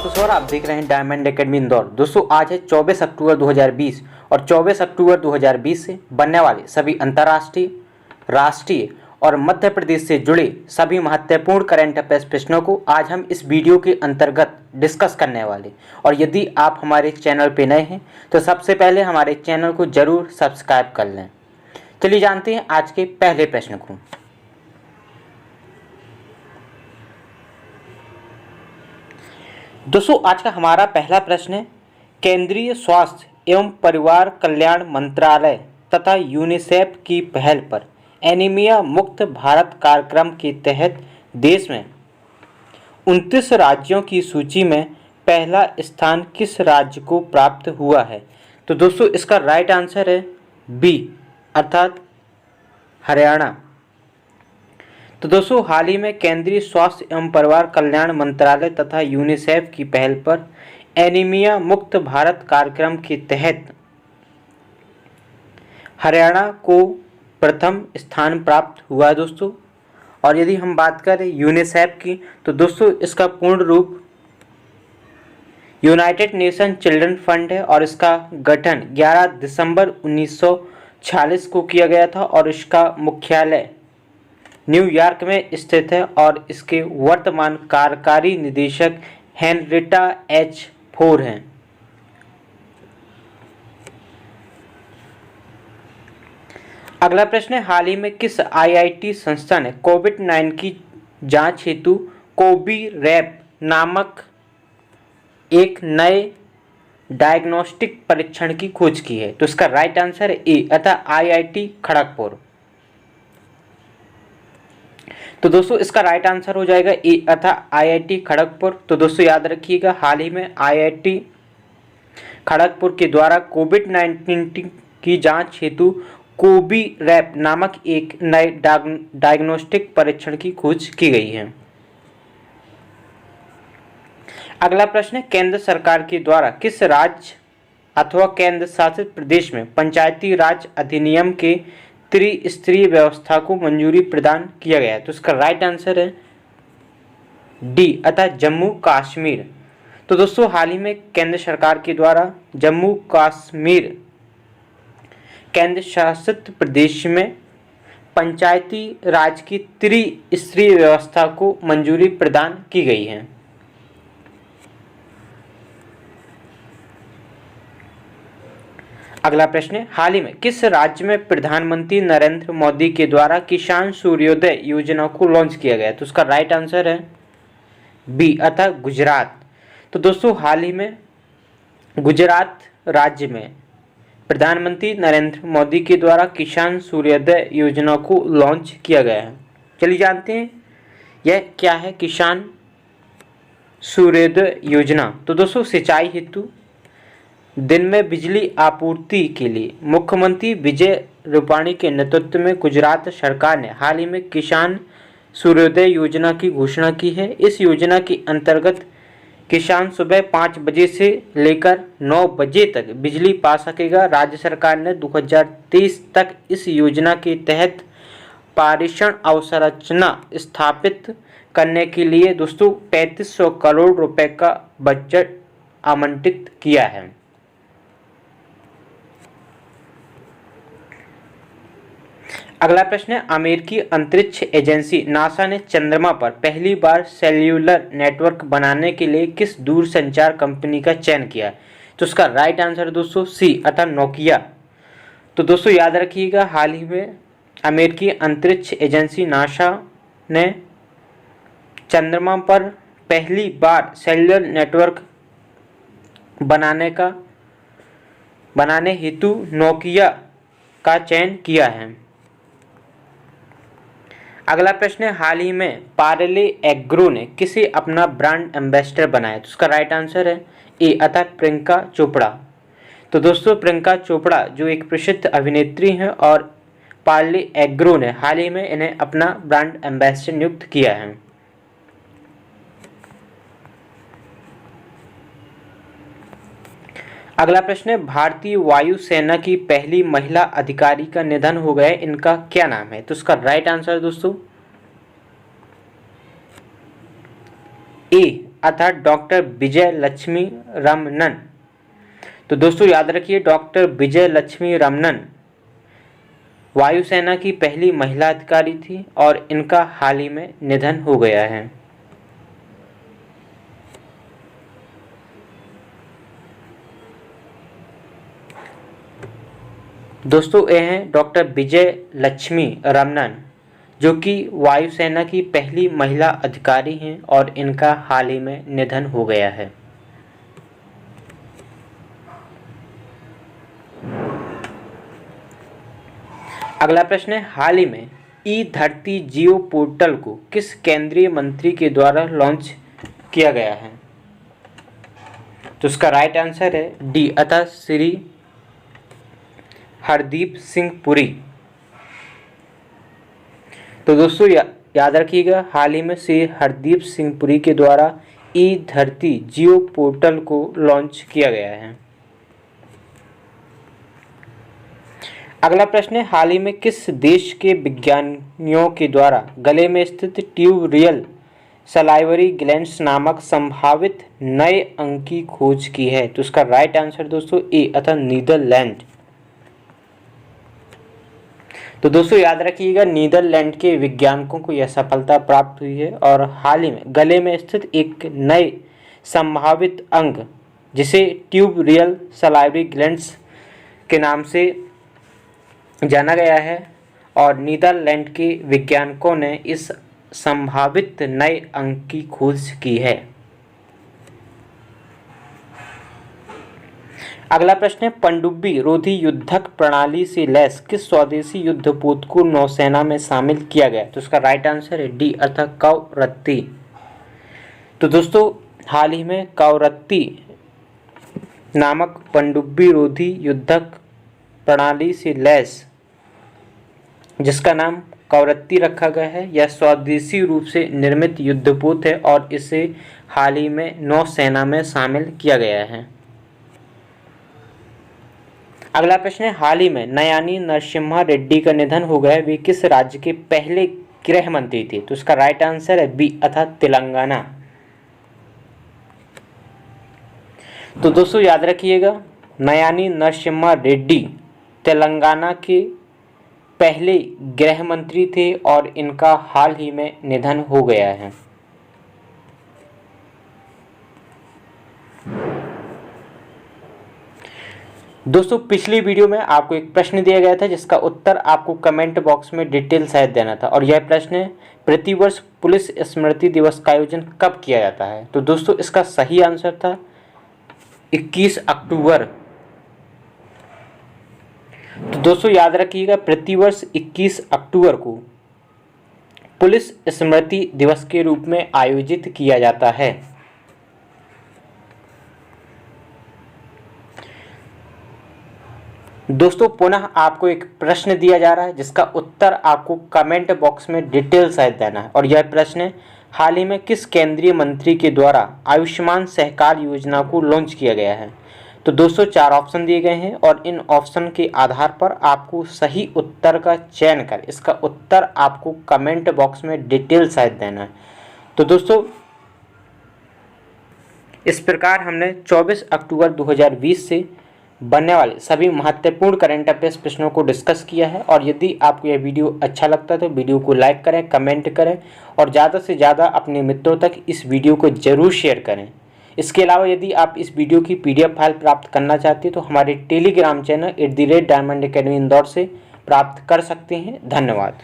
कुशवाहा, आप देख रहे हैं डायमंड एकेडमी इंदौर। दोस्तों आज है 24 अक्टूबर 2020 और 24 अक्टूबर 2020 से बनने वाले सभी अंतर्राष्ट्रीय, राष्ट्रीय और मध्य प्रदेश से जुड़े सभी महत्वपूर्ण करंट अफेयर्स प्रश्नों को आज हम इस वीडियो के अंतर्गत डिस्कस करने वाले। और यदि आप हमारे चैनल पर नए हैं तो सबसे पहले हमारे चैनल को जरूर सब्सक्राइब कर लें। चलिए जानते हैं आज के पहले प्रश्न को। दोस्तों आज का हमारा पहला प्रश्न है, केंद्रीय स्वास्थ्य एवं परिवार कल्याण मंत्रालय तथा यूनिसेफ की पहल पर एनीमिया मुक्त भारत कार्यक्रम के तहत देश में 29 राज्यों की सूची में पहला स्थान किस राज्य को प्राप्त हुआ है? तो दोस्तों इसका राइट आंसर है बी अर्थात हरियाणा। तो दोस्तों हाल ही में केंद्रीय स्वास्थ्य एवं परिवार कल्याण मंत्रालय तथा यूनिसेफ की पहल पर एनीमिया मुक्त भारत कार्यक्रम के तहत हरियाणा को प्रथम स्थान प्राप्त हुआ है दोस्तों। और यदि हम बात करें यूनिसेफ की तो दोस्तों इसका पूर्ण रूप यूनाइटेड नेशन चिल्ड्रन फंड है और इसका गठन 11 दिसंबर 1946 को किया गया था और इसका मुख्यालय न्यूयॉर्क में स्थित है और इसके वर्तमान कार्यकारी निदेशक हेनरिटा एच फोर हैं। अगला प्रश्न है, हाल ही में किस आईआईटी संस्था ने कोविड-19 की जांच हेतु कोविरैप नामक एक नए डायग्नोस्टिक परीक्षण की खोज की है? तो इसका राइट आंसर है ए अर्थात आईआईटी खड़गपुर। तो दोस्तों इसका राइट आंसर हो जाएगा ए अर्थात आईआईटी खड़गपुर। तो दोस्तों याद रखिएगा, हाल ही में आईआईटी खड़गपुर के द्वारा कोविड-19 की जांच हेतु कोविरैप नामक एक नए डायग्नोस्टिक परीक्षण की खोज की गई है। अगला प्रश्न है, केंद्र सरकार के द्वारा किस राज्य अथवा केंद्र शासित प्रदेश में पंचायती राज अधिनियम के त्रिस्तरीय व्यवस्था को मंजूरी प्रदान किया गया है? तो इसका राइट आंसर है डी अर्थात जम्मू कश्मीर। तो दोस्तों हाल ही में केंद्र सरकार के द्वारा जम्मू कश्मीर केंद्र शासित प्रदेश में पंचायती राज की त्रिस्तरीय व्यवस्था को मंजूरी प्रदान की गई है। अगला प्रश्न है, हाल ही में किस राज्य में प्रधानमंत्री नरेंद्र मोदी के द्वारा किसान सूर्योदय योजना को लॉन्च किया गया? तो उसका राइट आंसर है बी अर्थात गुजरात। तो दोस्तों हाल ही में गुजरात राज्य में प्रधानमंत्री नरेंद्र मोदी के द्वारा किसान सूर्योदय योजना को लॉन्च किया गया है। चलिए जानते हैं यह क्या है किसान सूर्योदय योजना। तो दोस्तों सिंचाई हेतु दिन में बिजली आपूर्ति के लिए मुख्यमंत्री विजय रूपाणी के नेतृत्व में गुजरात सरकार ने हाल ही में किसान सूर्योदय योजना की घोषणा की है। इस योजना के अंतर्गत किसान सुबह 5 बजे से लेकर 9 बजे तक बिजली पा सकेगा। राज्य सरकार ने 2023 तक इस योजना के तहत पारेषण अवसंरचना स्थापित करने के लिए दोस्तों 3500 करोड़ रुपए का बजट आवंटित किया है। अगला प्रश्न है, अमेरिकी अंतरिक्ष एजेंसी नासा ने चंद्रमा पर पहली बार सेल्यूलर नेटवर्क बनाने के लिए किस दूरसंचार कंपनी का चयन किया? तो उसका राइट आंसर दोस्तों सी अर्थात नोकिया। तो दोस्तों याद रखिएगा, हाल ही में अमेरिकी अंतरिक्ष एजेंसी नासा ने चंद्रमा पर पहली बार सेल्यूलर नेटवर्क बनाने हेतु नोकिया का चयन किया है। अगला प्रश्न है, हाल ही में पार्ले एग्रो ने किसे अपना ब्रांड एम्बेसडर बनाया? तो उसका राइट आंसर है ए अर्थात प्रियंका चोपड़ा। तो दोस्तों प्रियंका चोपड़ा जो एक प्रसिद्ध अभिनेत्री हैं और पार्ले एग्रो ने हाल ही में इन्हें अपना ब्रांड एम्बेसडर नियुक्त किया है। अगला प्रश्न है, भारतीय वायुसेना की पहली महिला अधिकारी का निधन हो गया, इनका क्या नाम है? तो उसका राइट आंसर दोस्तों ए अर्थात डॉक्टर विजय लक्ष्मी रमनन। तो दोस्तों याद रखिए, डॉक्टर विजय लक्ष्मी रमनन वायुसेना की पहली महिला अधिकारी थी और इनका हाल ही में निधन हो गया है। दोस्तों ये हैं डॉक्टर विजय लक्ष्मी रमनन, जो कि वायुसेना की पहली महिला अधिकारी हैं और इनका हाल ही में निधन हो गया है। अगला प्रश्न है, हाल ही में ई धरती जियो पोर्टल को किस केंद्रीय मंत्री के द्वारा लॉन्च किया गया है? तो इसका राइट आंसर है डी अतः श्री हरदीप सिंह पुरी। तो दोस्तों याद रखिएगा, हाल ही में श्री हरदीप सिंह पुरी के द्वारा ई धरती जियो पोर्टल को लॉन्च किया गया है। अगला प्रश्न है, हाल ही में किस देश के विज्ञानियों के द्वारा गले में स्थित ट्यूबरियल सलाइवरी ग्लैंड्स नामक संभावित नए अंग की खोज की है? तो इसका राइट आंसर दोस्तों ए अतः नीदरलैंड। तो दोस्तों याद रखिएगा, नीदरलैंड के वैज्ञानिकों को यह सफलता प्राप्त हुई है और हाल ही में गले में स्थित एक नए संभावित अंग, जिसे ट्यूबरियल सलाइवरी ग्लैंड्स के नाम से जाना गया है, और नीदरलैंड के वैज्ञानिकों ने इस संभावित नए अंग की खोज की है। अगला प्रश्न है, पनडुब्बी रोधी युद्धक प्रणाली से लैस किस स्वदेशी युद्धपोत को नौसेना में शामिल किया गया? तो इसका राइट आंसर है डी अर्थात कवरत्ती। तो दोस्तों हाल ही में कवरत्ती नामक पनडुब्बी रोधी युद्धक प्रणाली से लैस, जिसका नाम कवरत्ती रखा गया है, यह स्वदेशी रूप से निर्मित युद्धपोत है और इसे हाल ही में नौसेना में शामिल किया गया है। अगला प्रश्न है, हाल ही में नयानी नरसिम्हा रेड्डी का निधन हो गया है, वे किस राज्य के पहले गृह मंत्री थे? तो इसका राइट आंसर है बी अर्थात तेलंगाना। तो दोस्तों याद रखिएगा, नयानी नरसिम्हा रेड्डी तेलंगाना के पहले गृह मंत्री थे और इनका हाल ही में निधन हो गया है। दोस्तों पिछली वीडियो में आपको एक प्रश्न दिया गया था जिसका उत्तर आपको कमेंट बॉक्स में डिटेल सहित देना था, और यह प्रश्न है, प्रतिवर्ष पुलिस स्मृति दिवस का आयोजन कब किया जाता है? तो दोस्तों इसका सही आंसर था 21 अक्टूबर। तो दोस्तों याद रखिएगा, प्रतिवर्ष 21 अक्टूबर को पुलिस स्मृति दिवस के रूप में आयोजित किया जाता है। दोस्तों पुनः आपको एक प्रश्न दिया जा रहा है जिसका उत्तर आपको कमेंट बॉक्स में डिटेल सहित देना है, और यह प्रश्न है, हाल ही में किस केंद्रीय मंत्री के द्वारा आयुष्मान सहकार योजना को लॉन्च किया गया है? तो दोस्तों 4 ऑप्शन दिए गए हैं और इन ऑप्शन के आधार पर आपको सही उत्तर का चयन कर इसका उत्तर आपको कमेंट बॉक्स में डिटेल सहित देना है। तो दोस्तों इस प्रकार हमने 24 अक्टूबर 2020 से बनने वाले सभी महत्वपूर्ण करंट अफेयर्स प्रश्नों को डिस्कस किया है, और यदि आपको यह वीडियो अच्छा लगता है तो वीडियो को लाइक करें, कमेंट करें और ज़्यादा से ज़्यादा अपने मित्रों तक इस वीडियो को ज़रूर शेयर करें। इसके अलावा यदि आप इस वीडियो की PDF फाइल प्राप्त करना चाहते हैं तो हमारे Telegram channel @diamond academy Indore से प्राप्त कर सकते हैं। धन्यवाद।